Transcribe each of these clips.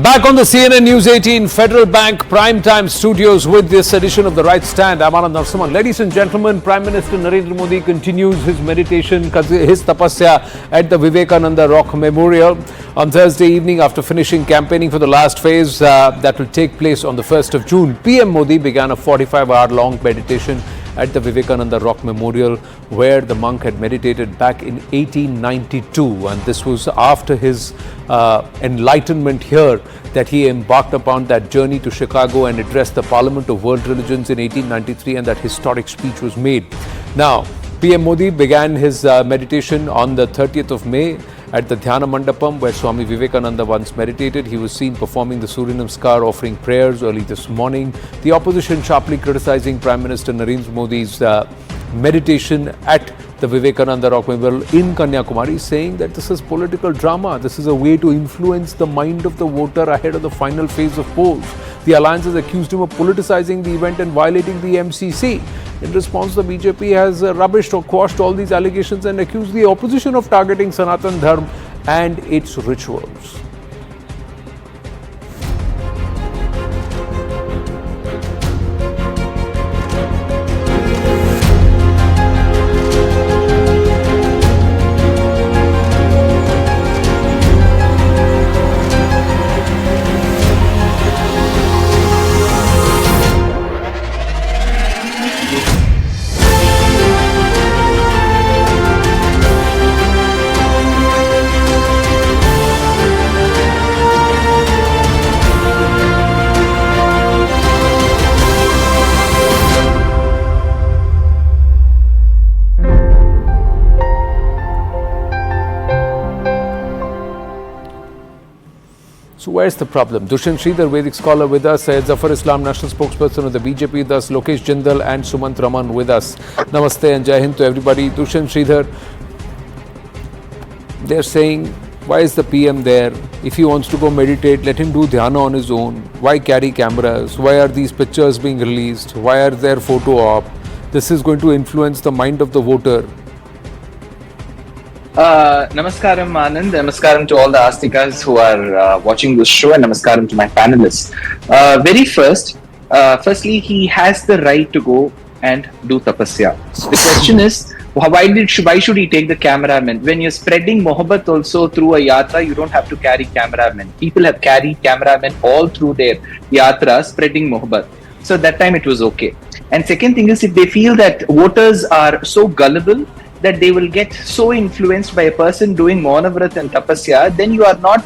Back on the CNN News 18 Federal Bank Primetime Studios with this edition of The Right Stand. I'm Anand Narasimhan. Ladies and gentlemen, Prime Minister Narendra Modi continues his meditation, his tapasya at the Vivekananda Rock Memorial on Thursday evening after finishing campaigning for the last phase that will take place on the 1st of June. PM Modi began a 45-hour-long meditation at the Vivekananda Rock Memorial, where the monk had meditated back in 1892, and this was after his enlightenment here that he embarked upon that journey to Chicago and addressed the Parliament of World Religions in 1893, and that historic speech was made. Now, PM Modi began his meditation on the 30th of May at the Dhyan Mandapam, where Swami Vivekananda once meditated. He was seen performing the Surya Namaskar, offering prayers early this morning. The opposition sharply criticizing Prime Minister Narendra Modi's meditation at the Vivekananda Rock Memorial in Kanyakumari, saying that this is political drama. This is a way to influence the mind of the voter ahead of the final phase of polls. The alliance has accused him of politicizing the event and violating the MCC. In response, the BJP has rubbished or quashed all these allegations and accused the opposition of targeting Sanatan Dharma and its rituals. So where's the problem? Dushyant Sridhar, Vedic scholar with us, Syed Zafar Islam, national spokesperson of the BJP, thus Lokesh Jindal and Sumant Raman with us. Namaste and Jai Hind to everybody. Dushyant Sridhar, they're saying, why is the PM there? If he wants to go meditate, let him do dhyana on his own. Why carry cameras? Why are these pictures being released? Why are there photo op? This is going to influence the mind of the voter. Namaskaram Anand, namaskaram to all the Astikas who are watching this show, and namaskaram to my panelists. Firstly, he has the right to go and do tapasya. The question is, why should he take the cameraman? When you're spreading mohabbat also through a yatra, you don't have to carry cameramen. People have carried cameramen all through their yatra spreading mohabbat. So that time it was okay. And second thing is, if they feel that voters are so gullible that they will get so influenced by a person doing Maunavrat and Tapasya, then you are not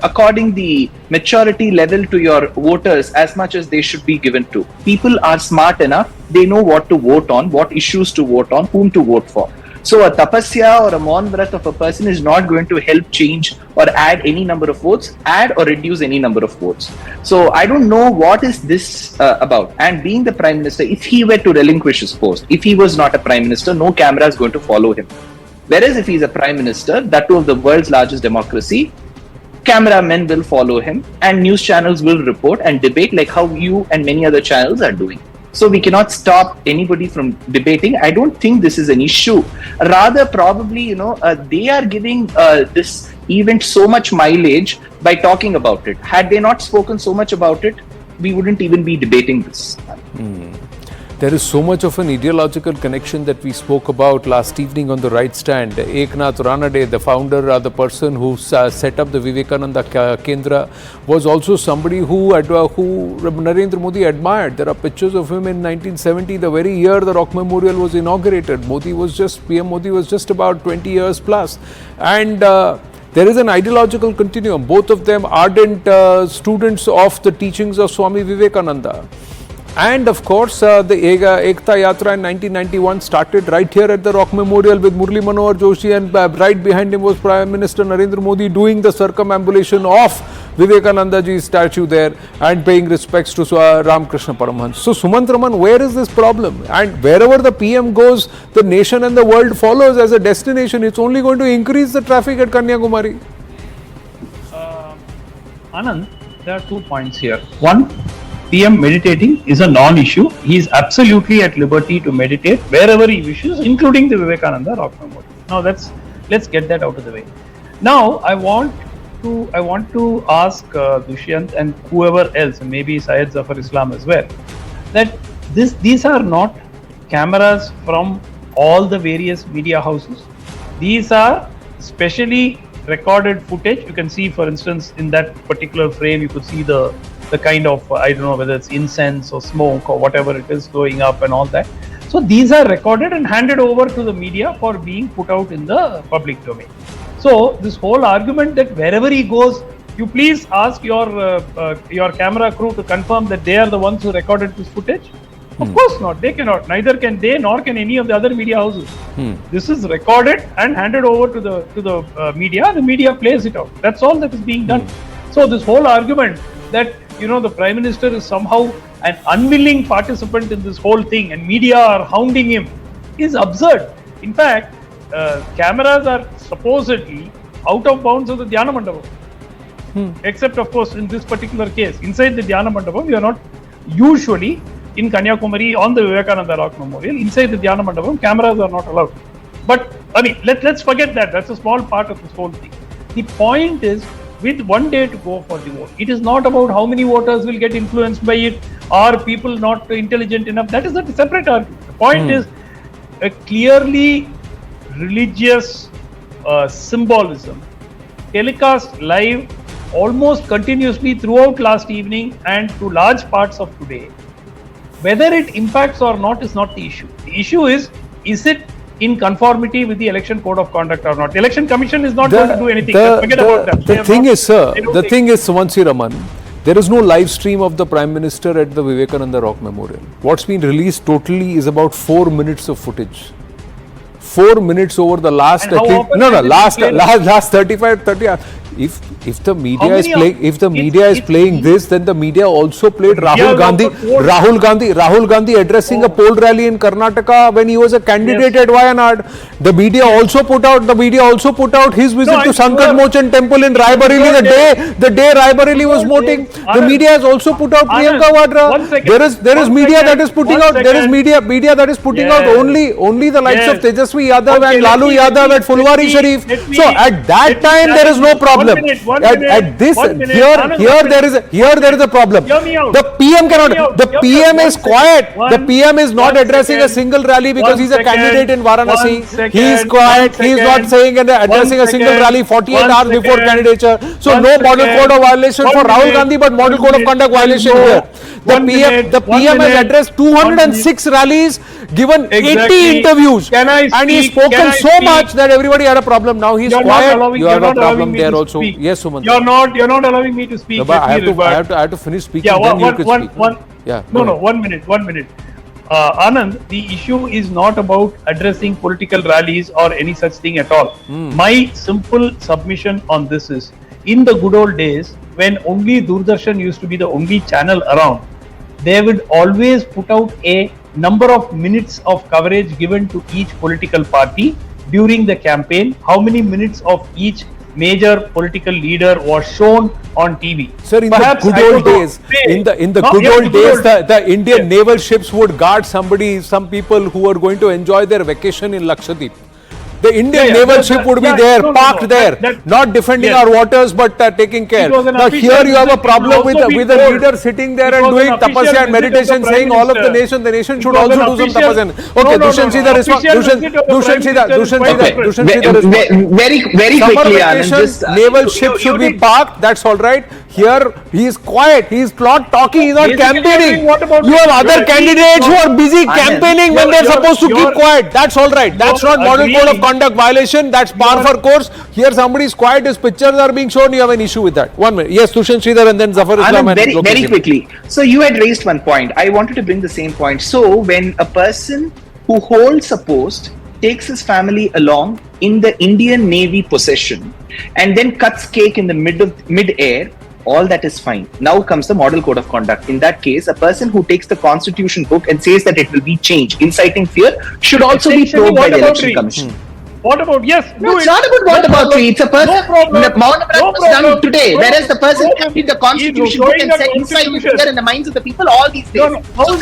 according the maturity level to your voters as much as they should be given to. People are smart enough, they know what to vote on, what issues to vote on, whom to vote for. So a Tapasya or a Maunavrat of a person is not going to help change or add any number of votes, add or reduce any number of votes. So I don't know what is this about. And being the Prime Minister, if he were to relinquish his post, if he was not a Prime Minister, no camera is going to follow him. Whereas if he's a Prime Minister, that too of the world's largest democracy, cameramen will follow him and news channels will report and debate like how you and many other channels are doing. So we cannot stop anybody from debating. I don't think this is an issue. Rather, probably, they are giving this event so much mileage by talking about it. Had they not spoken so much about it, we wouldn't even be debating this. There is so much of an ideological connection that we spoke about last evening on The Right Stand. Eknath Ranade, the founder, the person who set up the Vivekananda Kendra, was also somebody who Narendra Modi admired. There are pictures of him in 1970, the very year the Rock Memorial was inaugurated. PM Modi was just about 20 years plus. And there is an ideological continuum. Both of them ardent students of the teachings of Swami Vivekananda. And of course, the Ekta Yatra in 1991 started right here at the Rock Memorial with Murli Manohar Joshi, and right behind him was Prime Minister Narendra Modi doing the circumambulation of Vivekananda ji's statue there and paying respects to Ramakrishna Paramhans. So Sumant Raman, where is this problem? And wherever the PM goes, the nation and the world follows as a destination. It's only going to increase the traffic at Kanyakumari. Anand, there are 2 points here. One, PM meditating is a non-issue. He is absolutely at liberty to meditate wherever he wishes, including the Vivekananda Rock Memorial. Now let's get that out of the way. Now I want want to ask Dushyant and whoever else, maybe Syed Zafar Islam as well, that these are not cameras from all the various media houses. These are specially recorded footage. You can see, for instance, in that particular frame, you could see the kind of, I don't know whether it's incense or smoke or whatever it is going up and all that. So these are recorded and handed over to the media for being put out in the public domain. So this whole argument that wherever he goes, you please ask your camera crew to confirm that they are the ones who recorded this footage. Of course not. They cannot. Neither can they, nor can any of the other media houses. This is recorded and handed over to the media. The media plays it out. That's all that is being done. So this whole argument that the Prime Minister is somehow an unwilling participant in this whole thing and media are hounding him is absurd. In fact, cameras are supposedly out of bounds of the Dhyan Mandapam. Except, of course, in this particular case, inside the Dhyan Mandapam, we are not usually in Kanniyakumari on the Vivekananda Rock Memorial. Inside the Dhyan Mandapam, cameras are not allowed. But, I mean, let's forget that. That's a small part of this whole thing. The point is, with 1 day to go for the vote, it is not about how many voters will get influenced by it. Are people not intelligent enough? That is a separate argument. The point is a clearly religious symbolism telecast live almost continuously throughout last evening and to large parts of today. Whether it impacts or not is not the issue. The issue is it in conformity with the election code of conduct or not? The election commission is not going to do anything. Forget about that. The thing is, sir, the thing is, Sumansi Raman, there is no live stream of the Prime Minister at the Vivekananda Rock Memorial. What's been released totally is about 4 minutes of footage. 4 minutes over the last, last 30 if the media is playing this, then the media also played Rahul Gandhi addressing a poll rally in Karnataka when he was a candidate at Wayanad. The media also put out his visit to Sankat Mochan temple in Raebareli the day Raebareli was voting. The media has also put out Priyanka Vadra. There is media that is putting out only the likes of Tejasvi Yadav and Lalu Yadav at Fulwari Sharif. So at that time there is no problem. At this here there is a problem. The PM cannot. The PM is quiet. The PM is not addressing a single rally because he's a candidate in Varanasi. He is quiet. He is not saying and addressing a single rally 48 hours before candidature. So no model code of violation for Rahul Gandhi, but model code of conduct violation here. The PM has addressed 206 rallies, given 80 interviews, and he's spoken so much that everybody had a problem. Now he's quiet. You have a problem there also. Yes, Sumant. You're not allowing me to speak. No, I have to finish speaking. Then you can speak. No, 1 minute. Anand, the issue is not about addressing political rallies or any such thing at all. My simple submission on this is, in the good old days, when only Doordarshan used to be the only channel around, they would always put out a number of minutes of coverage given to each political party during the campaign. How many minutes of each major political leader was shown on TV. Sir, in the good old days, the Indian naval ships would guard some people who are going to enjoy their vacation in Lakshadweep. The Indian naval ship would be there, parked there, not defending our waters, but taking care. Now here you have a problem with a leader sitting there and doing tapasya and meditation, saying all of the nation should also do some tapasya. Okay, Dushyant see the response. Very quickly, Anand, naval ship should be parked, that's all right. Here he is quiet, he is not talking, he is not campaigning. You have other candidates who are busy campaigning when they are supposed to keep quiet. That's all right. That's not model code of conduct violation. That's par for course. Here somebody is quiet, his pictures are being shown, you have an issue with that. 1 minute. Yes, Dushyant Sridhar and then Zafar Islam. Very quickly. So you had raised one point. I wanted to bring the same point. So when a person who holds a post takes his family along in the Indian Navy possession and then cuts cake in the mid-air, all that is fine. Now comes the model code of conduct. In that case, a person who takes the constitution book and says that it will be changed, inciting fear, should also be probed by the election commission. What about, No, it's not about what about tree. It's a person. No problem. The Maunam was done today, whereas the person in the constitution book and said inciting fear in the minds of the people all these days. How is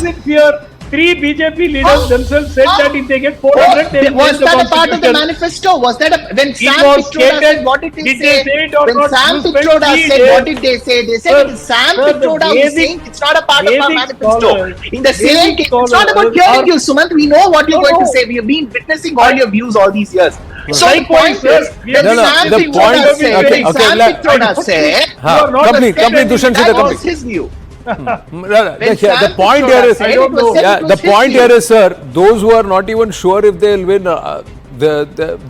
it fear? three BJP leaders themselves said that if they get 400, they will was change the that a part of the constitution. manifesto? Was that when Sam was Pitroda said, stated. what did Did they they say? say it or When not? Sam You spent Pitroda 3 said, days. what did they say? They said Sir, it is Sam sir, the Pitroda who is basic- saying it's not a part of our basic manifesto. scholars- In the same basic case, it's not scholars about hearing are- you, Sumant. We know what you're No, going to no. say. We have been witnessing all your views all these years. So My the point point is, is, we when have- No, no, Sam the Pitroda point- said, okay, when okay, Sam let- Pitroda said, हाँ, You are not complete, a complete, Dushyant that Sita, was complete. his view. The Sam point Pitroda here is, said it was said it the was his point view. here is, sir, those who are not even sure if they'll win,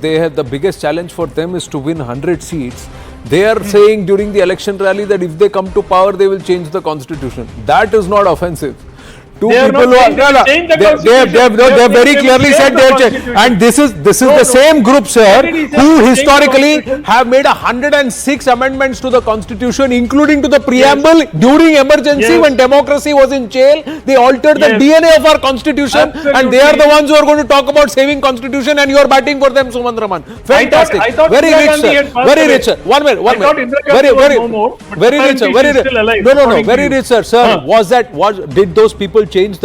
they have the biggest challenge for them is to win 100 seats. They are saying during the election rally that if they come to power, they will change the constitution. That is not offensive. Two They are people not who saying are, they will change the they have constitution. very They will clearly change said the they have changed. constitution. And this is No, the no. same group, sir, What did he say? who Change the historically constitution? have made 106 amendments to the constitution, including to the preamble during emergency Yes. when democracy was in jail. They altered the Yes. DNA of our constitution, and they are the Absolutely. ones who are going to talk about saving constitution, and you are batting for them, Sumant Raman. Fantastic. I thought Very Indira rich, Gandhi sir. had passed Very away. rich, sir. One minute. I thought Indira Gandhi Very, was very, no more, but very rich, sir. apparently Very she's rich. still alive, No, according to very you. rich, sir. Sir, Huh. did those people change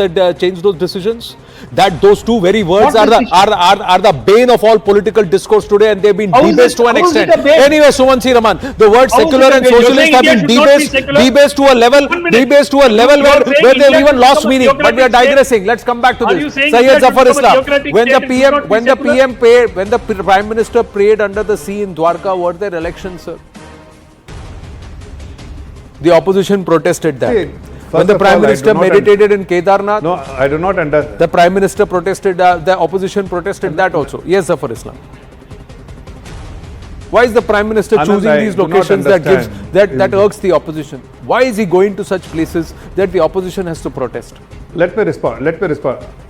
those decisions? That those two very words What are the bane of all political discourse today, and they've been How is debased it- to an how is it extent. a bane? Anyway, Sumant C. Raman, the words How is secular it a and bane? You're socialist saying have been India should not be secular? debased to a level, One minute. debased to a level You are saying where they've India even should lost become a meaning. But we are theocratic state? digressing. Let's come back to Are this. you saying Syed India should Zafar become a Islam. theocratic When the state, it should not be when the secular? PM paid, when the Prime Minister prayed under the sea in Dwarka, were there elections, sir? The opposition protested that. See, When first the of Prime all, I Minister do not meditated in Kedarnath, No, I do not understand. the Prime Minister protested, the opposition protested that also. Yes, Zafar Islam. Why is the Prime Minister Anand, choosing I these do not locations understand. that irks the opposition? Why is he going to such places that the opposition has to protest? Let me respond.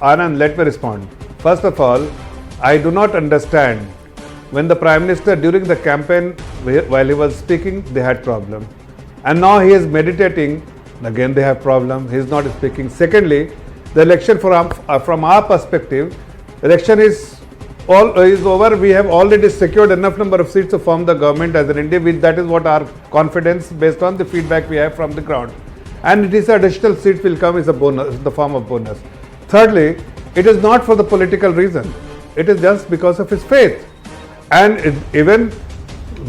Anand, let me respond. First of all, I do not understand. When the Prime Minister during the campaign, while he was speaking, they had problem. And now he is meditating, again they have problem. He is not speaking. Secondly, the election from our perspective, election is over. We have already secured enough number of seats to form the government as an India. That is what our confidence based on the feedback we have from the ground. And it is additional seats will come as a bonus, the form of bonus. Thirdly, it is not for the political reason. It is just because of his faith. And even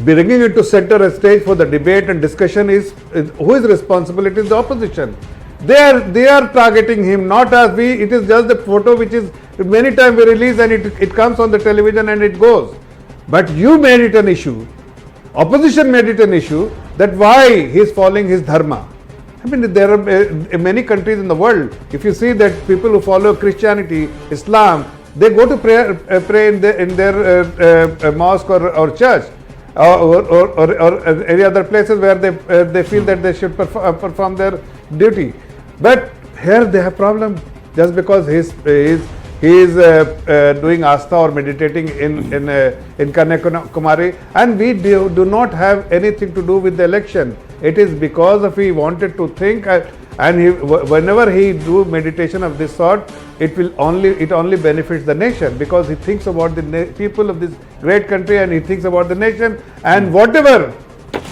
bringing it to center stage for the debate and discussion is who is responsible? It is the opposition. They are targeting him, not us. It is just the photo which is many times we release and it comes on the television and it goes. But you made it an issue. Opposition made it an issue that why he is following his dharma. I mean, there are many countries in the world. If you see that people who follow Christianity, Islam, they go to pray in their mosque or church. Or any other places where they feel that they should perform their duty, but here they have problem just because he is doing asta or meditating in Kanniyakumari, and we do not have anything to do with the election. It is because of he wanted to think, and whenever he do meditation of this sort, it only benefits the nation because he thinks about the people of this great country and he thinks about the nation, and whatever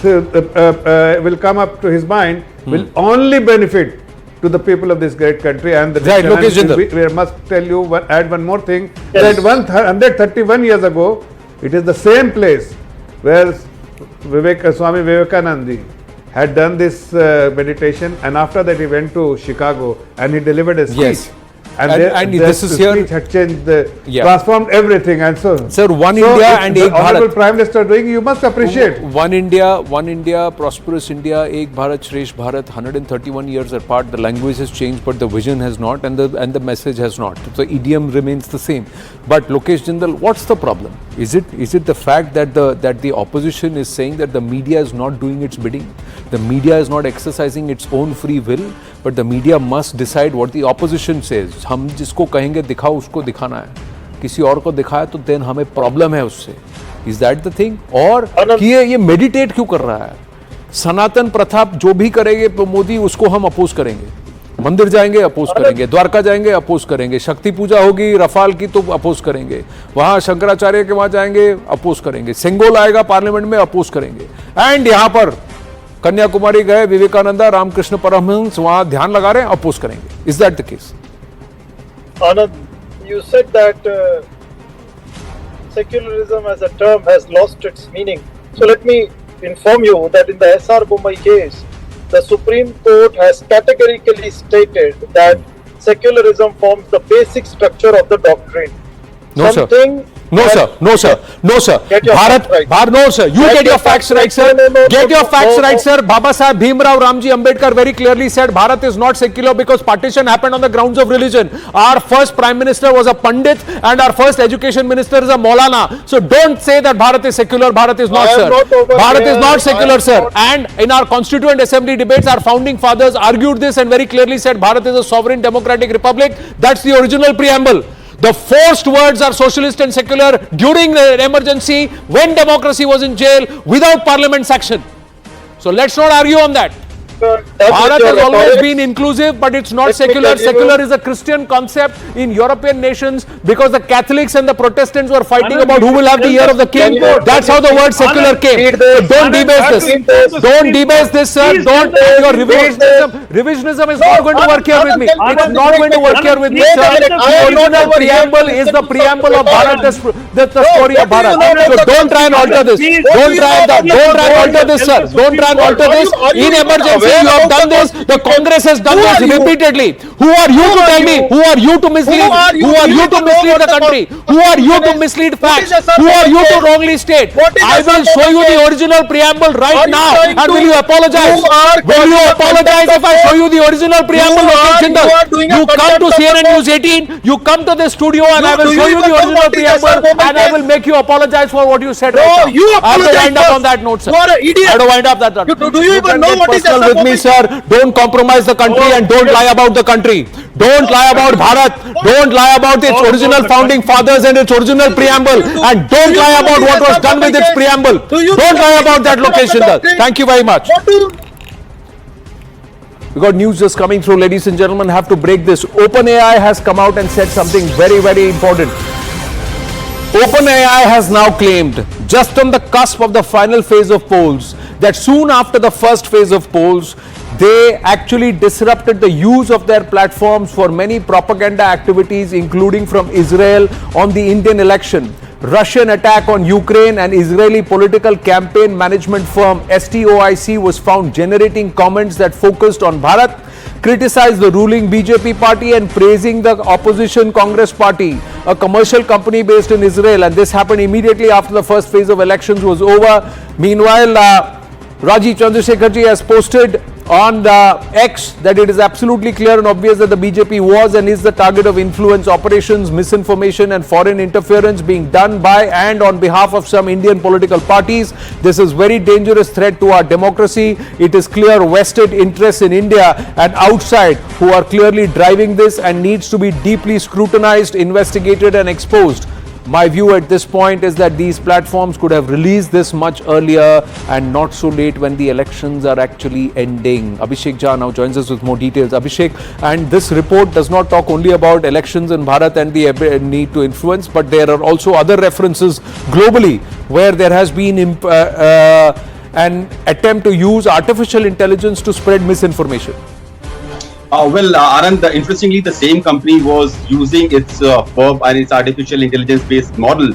will come up to his mind will only benefit to the people of this great country and the Right, nation. Lokesh We must tell you, add one more thing, Yes. that 131 years ago, it is the same place where Swami Vivekananda had done this meditation, and after that he went to Chicago and he delivered a speech. Yes. And this this is here- speech had changed, Yeah. transformed everything, and so. Sir, one so India if and the Ek Bharat. Honorable Prime Minister doing, you must appreciate. One India, prosperous India, Ek Bharat, Shresh Bharat, 131 years apart. The language has changed, but the vision has not, and the message has not. The idiom remains the same. But Lokesh Jindal, what's the problem? Is it the fact that the opposition is saying that the media is not doing its bidding? The media is not exercising its own free will, but the media must decide what the opposition says. हम जिसको कहेंगे दिखाओ उसको दिखाना है, किसी और को दिखाया तो देन हमें प्रॉब्लम है उससे. Is that the thing? और कि ये मेडिटेट क्यों कर रहा है? सनातन प्रथा जो भी करेंगे मोदी उसको हम अपोज करेंगे. मंदिर जाएंगे अपोज करेंगे, द्वारका जाएंगे अपोज करेंगे, शक्ति पूजा होगी रफाल की तो अपोज करेंगे, वहां शंकराचार्य के वहां जाएंगे अपोज करेंगे, सेंगोल आएगा पार्लियामेंट में अपोज करेंगे. एंड यहां पर कन्याकुमारी गए विवेकानंदा रामकृष्ण परमहंस वहां ध्यान लगा रहे हैं अपोज करेंगे. Is that the case? Anand, you said that secularism as a term has lost its meaning. So let me inform you that in the SR Bombay case, the Supreme Court has categorically stated that secularism forms the basic structure of the doctrine. No, sir. No, that- sir. No, sir. No, sir. Get your facts right. No, sir. You get your facts right, sir. Get your facts right, sir. Baba Sahib Bhimrao Ramji Ambedkar very clearly said Bharat is not secular because partition happened on the grounds of religion. Our first Prime Minister was a Pandit and our first Education Minister is a Maulana. So don't say that Bharat is secular. Bharat is not, I am sir. not over Bharat is here. not I secular, am sir. not- And in our Constituent Assembly debates, our founding fathers argued this and very clearly said Bharat is a sovereign democratic republic. That's the original preamble. The forced words are socialist and secular during the emergency, when democracy was in jail, without parliament's action. So let's not argue on that. Bharat has always been inclusive, but it's not Let me secular. tell you- Secular is a Christian concept in European nations because the Catholics and the Protestants were fighting Anand, about who will have the year of the king. That's how the word secular came. So don't debase this. Don't debase this, sir. Don't. Your revisionism is not going to work here with me. It's not going to work here with me, sir. The original preamble is the preamble of Bharat. That's the story of Bharat. So don't try and alter this. Don't try and alter this, sir. Don't try and alter this. In emergency, you have done this. The Congress has done this repeatedly. Who are you to tell me? Who are you to mislead? Who are you to mislead the country? Who are you to mislead facts? Who are you to wrongly state? I will show you the original preamble right now. And will you apologize? Will you apologize if I show you the original preamble? Lokesh Jindal? You come to CNN News 18, you come to the studio and I will show you the original preamble and I will make you apologize for what you said right now. you I have to apologize wind up first. on that note, sir. You are an idiot. I have to wind up that note. Do you even can know get what is personal SR with me, sir. Don't compromise the country and don't lie about the country. Don't lie about Bharat. Don't lie about its original founding fathers and its original preamble. And don't lie about what was done with its preamble. Don't lie about that, Lokesh Jindal. Thank you very much. We got news just coming through, ladies and gentlemen. Have to break this. OpenAI has come out and said something very, very important. OpenAI has now claimed, just on the cusp of the final phase of polls, that soon after the first phase of polls, they actually disrupted the use of their platforms for many propaganda activities, including from Israel on the Indian election. Russian attack on Ukraine and Israeli political campaign management firm STOIC was found generating comments that focused on Bharat, criticized the ruling BJP party and praising the opposition Congress party, a commercial company based in Israel, and this happened immediately after the first phase of elections was over. Meanwhile, Rajiv Chandrasekharji has posted on the X that it is absolutely clear and obvious that the BJP was and is the target of influence operations, misinformation and foreign interference being done by and on behalf of some Indian political parties. This is very dangerous threat to our democracy. It is clear vested interests in India and outside who are clearly driving this and needs to be deeply scrutinized, investigated and exposed. My view at this point is that these platforms could have released this much earlier and not so late when the elections are actually ending. Abhishek Jha now joins us with more details. Abhishek, and this report does not talk only about elections in Bharat and the need to influence, but there are also other references globally where there has been an attempt to use artificial intelligence to spread misinformation. Anand, interestingly, the same company was using its verb and its artificial intelligence-based model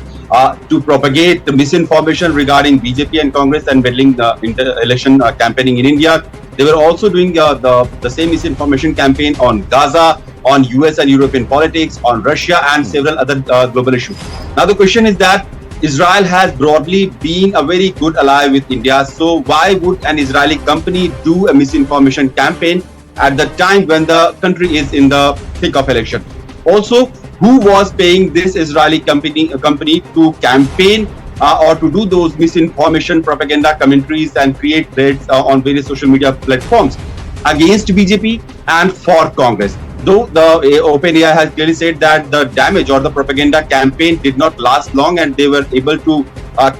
to propagate the misinformation regarding BJP and Congress and meddling the election campaigning in India. They were also doing the same misinformation campaign on Gaza, on US and European politics, on Russia and several other global issues. Now the question is that Israel has broadly been a very good ally with India. So why would an Israeli company do a misinformation campaign at the time when the country is in the thick of election? Also, who was paying this Israeli company to campaign or to do those misinformation propaganda commentaries and create threads on various social media platforms against BJP and for Congress? Though the OpenAI has clearly said that the damage or the propaganda campaign did not last long and they were able to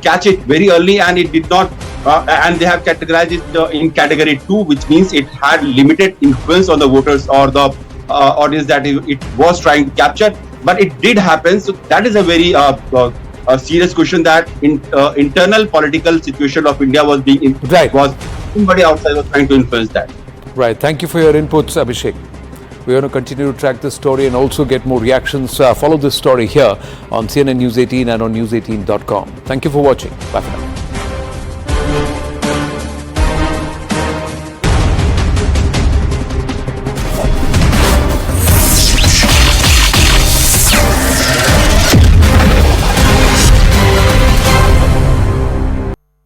catch it very early, and it did not and they have categorized it in category 2, which means it had limited influence on the voters or the audience that it was trying to capture, but it did happen. So that is a very serious question, that internal political situation of India was being Right. was somebody outside was trying to influence that. Right. Thank you for your inputs, Abhishek. We're going to continue to track this story and also get more reactions. Follow this story here on CNN News 18 and on news18.com. Thank you for watching. Bye for now.